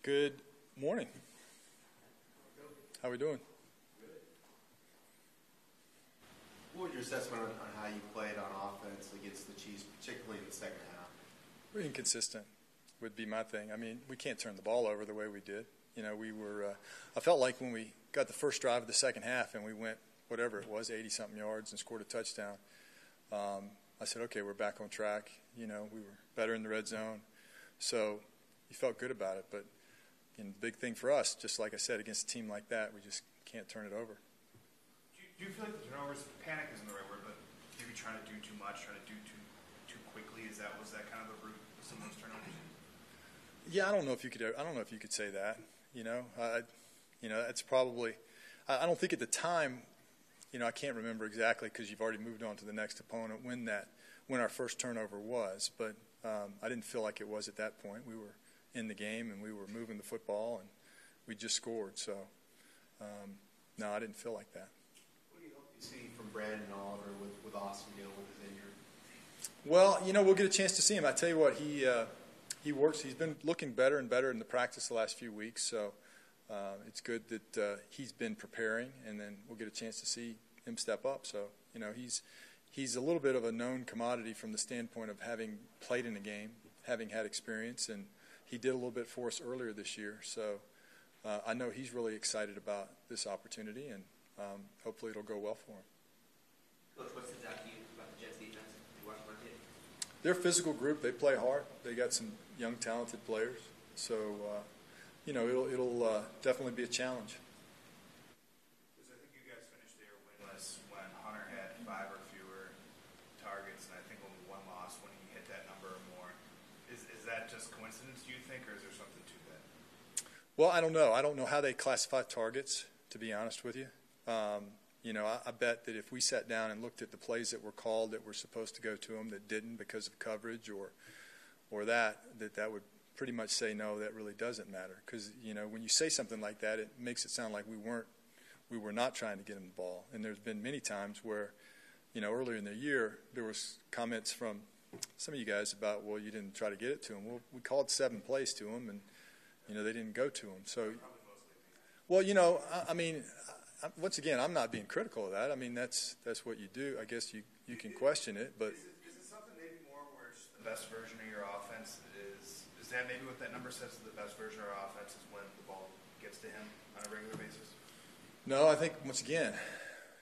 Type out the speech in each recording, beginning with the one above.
Good morning. How are we doing? What was your assessment on how you played on offense against the Chiefs, particularly in the second half? We're inconsistent would be my thing. I mean, we can't turn the ball over the way we did. You know, we were I felt like when we got the first drive of the second half and we went, whatever it was, 80-something yards and scored a touchdown, I said, okay, we're back on track. You know, we were better in the red zone. So you felt good about it. But the big thing for us, just like I said, against a team like that, we just can't turn it over. Do you feel like the turnovers, panic isn't the right word, but maybe trying to do too much, trying to do too quickly? Was that kind of the root of some of those turnovers? Yeah, I don't know if you could say that. You know, that's probably. I don't think at the time. You know, I can't remember exactly because you've already moved on to the next opponent when our first turnover was. But I didn't feel like it was at that point. We were in the game and we were moving the football and we just scored. So no, I didn't feel like that. What do you hope to see from Brandon Oliver with Austin Gill with his injury? Well, you know, we'll get a chance to see him. I tell you what, he works. He's been looking better and better in the practice the last few weeks. So it's good that he's been preparing, and then we'll get a chance to see him step up. So you know, he's a little bit of a known commodity from the standpoint of having played in a game, having had experience, and he did a little bit for us earlier this year. So I know he's really excited about this opportunity, and hopefully it'll go well for him. Coach, what stands out to you about the Jets defense? You watch them game? They're a physical group. They play hard. They got some young, talented players. So, you know, it'll definitely be a challenge. Because I think you guys finished there winless when Hunter had 5 or fewer targets, and I think only 1 loss when he hit that number or more. Is that just coincidence, do you think, or is there something to that? Well, I don't know. I don't know how they classify targets, to be honest with you. You know, I bet that if we sat down and looked at the plays that were called that were supposed to go to them that didn't because of coverage or that would pretty much say, no, that really doesn't matter. Because, you know, when you say something like that, it makes it sound like we were not trying to get him the ball. And there's been many times where, you know, earlier in the year, there was comments from some of you guys about, well, you didn't try to get it to him. Well, we called 7 plays to him, and, you know, they didn't go to him. So, well, you know, I mean, once again, I'm not being critical of that. I mean, that's what you do. I guess you can question it, but is it something maybe more where it's the best version of your offense is that maybe what that number says is the best version of our offense is when the ball gets to him on a regular basis? No, I think once again,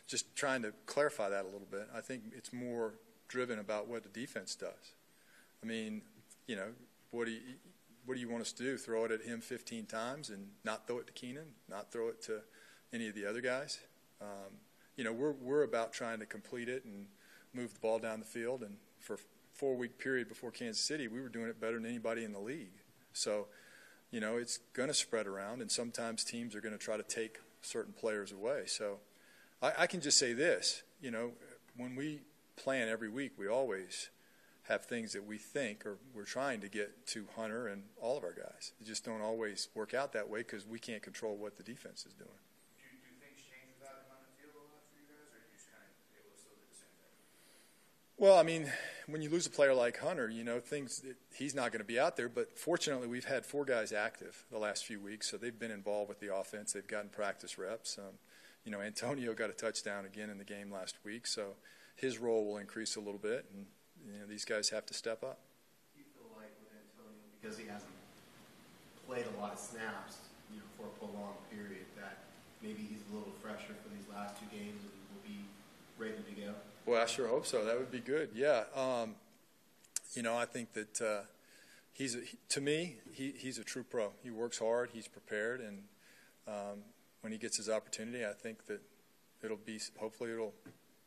just trying to clarify that a little bit. I think it's more driven about what the defense does. I mean, you know, what do you want us to do? Throw it at him 15 times and not throw it to Keenan, not throw it to any of the other guys? You know, we're about trying to complete it and move the ball down the field. And for a 4-week period before Kansas City, we were doing it better than anybody in the league. So, you know, it's going to spread around, and sometimes teams are going to try to take certain players away. So I can just say this, you know, when we plan every week, we always have things that we think or we're trying to get to Hunter and all of our guys. It just don't always work out that way because we can't control what the defense is doing. Do things change without him on the field a lot for you guys, or are you just kind of able to still do the same thing? Well, I mean, when you lose a player like Hunter, you know, he's not going to be out there. But fortunately, we've had 4 guys active the last few weeks, so they've been involved with the offense. They've gotten practice reps. You know, Antonio got a touchdown again in the game last week, so his role will increase a little bit, and you know, these guys have to step up. Do you feel like with Antonio, because he hasn't played a lot of snaps, you know, for a prolonged period, that maybe he's a little fresher for these last 2 games and will be ready to go? Well, I sure hope so. That would be good. Yeah. You know, I think that to me, he's a true pro. He works hard. He's prepared, and when he gets his opportunity, I think that hopefully it'll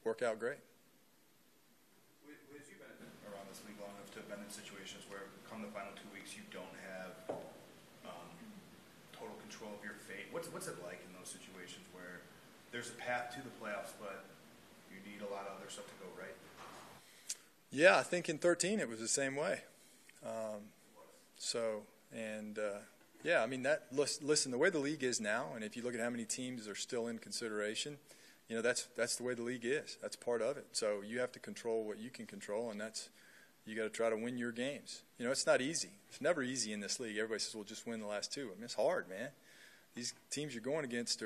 work out great. Has you been around this league long enough to have been in situations where come the final 2 weeks you don't have total control of your fate? What's it like in those situations where there's a path to the playoffs, but you need a lot of other stuff to go right? Yeah, I think in 13 it was the same way. Yeah, I mean, listen, the way the league is now, and if you look at how many teams are still in consideration, you know, that's the way the league is. That's part of it. So you have to control what you can control, and that's, You got to try to win your games. You know, it's not easy. It's never easy in this league. Everybody says, well, just win the last two. I mean, it's hard, man. These teams you're going against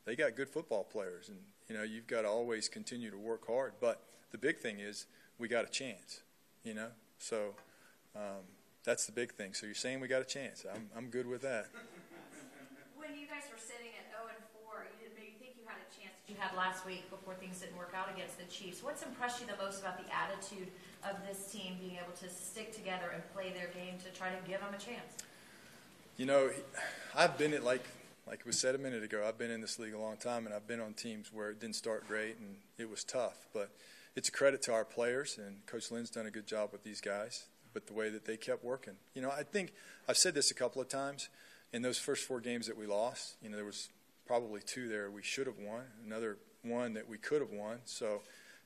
they got good football players, and you know you've got to always continue to work hard. But the big thing is we got a chance, you know. So that's the big thing. So you're saying we got a chance. I'm good with that. When you guys were sitting at 0-4, you didn't maybe think you had a chance that you had last week before things didn't work out against the Chiefs. What's impressed you the most about the attitude of this team being able to stick together and play their game to try to give them a chance? You know, I've been at like was said a minute ago, I've been in this league a long time, and I've been on teams where it didn't start great and it was tough. But it's a credit to our players, and Coach Lynn's done a good job with these guys, but the way that they kept working. You know, I think I've said this a couple of times. In those first 4 games that we lost, you know, there was probably 2 there we should have won, another 1 that we could have won. So,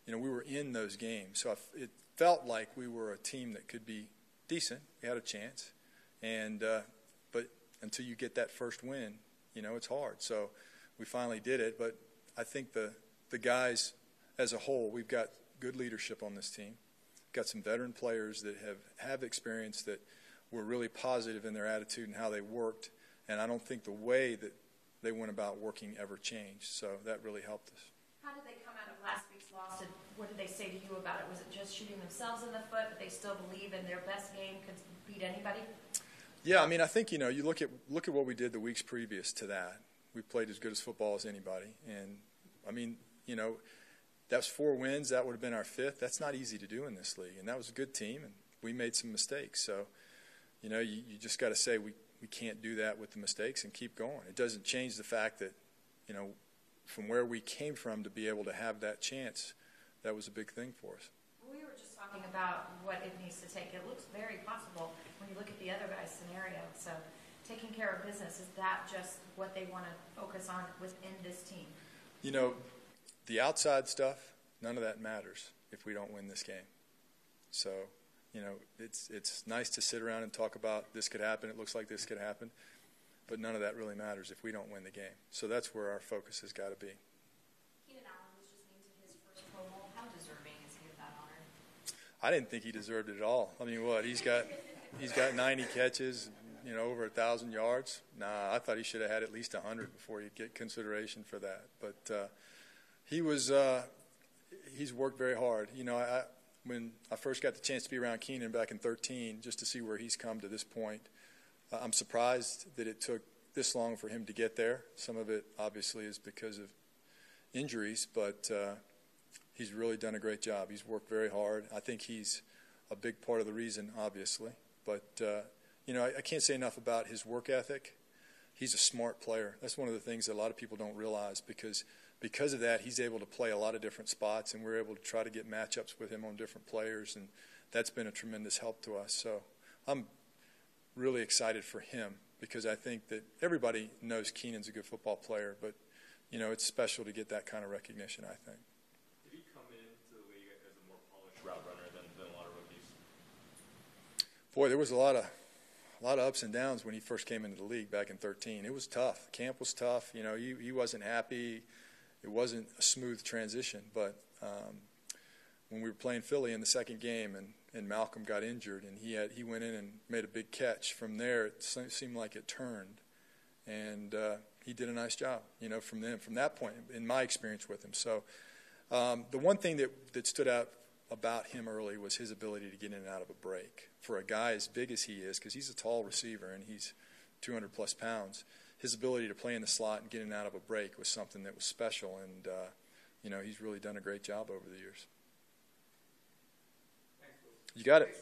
you know, we were in those games. So it felt like we were a team that could be decent. We had a chance. And but until you get that first win, you know, it's hard. So we finally did it. But I think the guys as a whole, we've got good leadership on this team. Got some veteran players that have experience, that were really positive in their attitude and how they worked. And I don't think the way that they went about working ever changed. So that really helped us. How did they come out of last week's loss, and what did they say to you about it? Was it just shooting themselves in the foot, but they still believe in their best game could beat anybody? Yeah, I mean, I think, you know, you look at what we did the weeks previous to that. We played as good as football as anybody. And, I mean, you know, that's 4 wins. That would have been our 5th. That's not easy to do in this league. And that was a good team, and we made some mistakes. So, you know, you just got to say we can't do that with the mistakes and keep going. It doesn't change the fact that, you know, from where we came from to be able to have that chance, that was a big thing for us. We were just talking about what it needs to take. It looks very possible when you look at the other guy's scenario. So taking care of business, is that just what they want to focus on within this team? You know, the outside stuff, none of that matters if we don't win this game. So, you know, it's nice to sit around and talk about this could happen, it looks like this could happen, but none of that really matters if we don't win the game. So that's where our focus has got to be. Keenan Allen was just named to his first Pro Bowl. How deserving is he of that honor? I didn't think he deserved it at all. I mean, what, he's got 90 catches, you know, over 1,000 yards. Nah, I thought he should have had at least 100 before he'd get consideration for that. But he's worked very hard. You know, when I first got the chance to be around Keenan back in 2013, just to see where he's come to this point, I'm surprised that it took this long for him to get there. Some of it obviously is because of injuries, but he's really done a great job. He's worked very hard. I think he's a big part of the reason, obviously. But, you know, I can't say enough about his work ethic. He's a smart player. That's one of the things that a lot of people don't realize, because of that, he's able to play a lot of different spots, and we're able to try to get matchups with him on different players, and that's been a tremendous help to us. So I'm really excited for him, because I think that everybody knows Keenan's a good football player, but, you know, it's special to get that kind of recognition, I think. Did he come into the league as a more polished route runner than a lot of rookies? Boy, there was a lot of ups and downs when he first came into the league back in 2013. It was tough. Camp was tough. You know, he wasn't happy. It wasn't a smooth transition. But when we were playing Philly in the second game and Malcolm got injured and he went in and made a big catch, from there it seemed like it turned. And he did a nice job, you know, from that point, in my experience with him. So the one thing that stood out about him early was his ability to get in and out of a break. For a guy as big as he is, because he's a tall receiver and he's 200-plus pounds, his ability to play in the slot and get in and out of a break was something that was special. And, you know, he's really done a great job over the years. Thanks, Luke. You got it.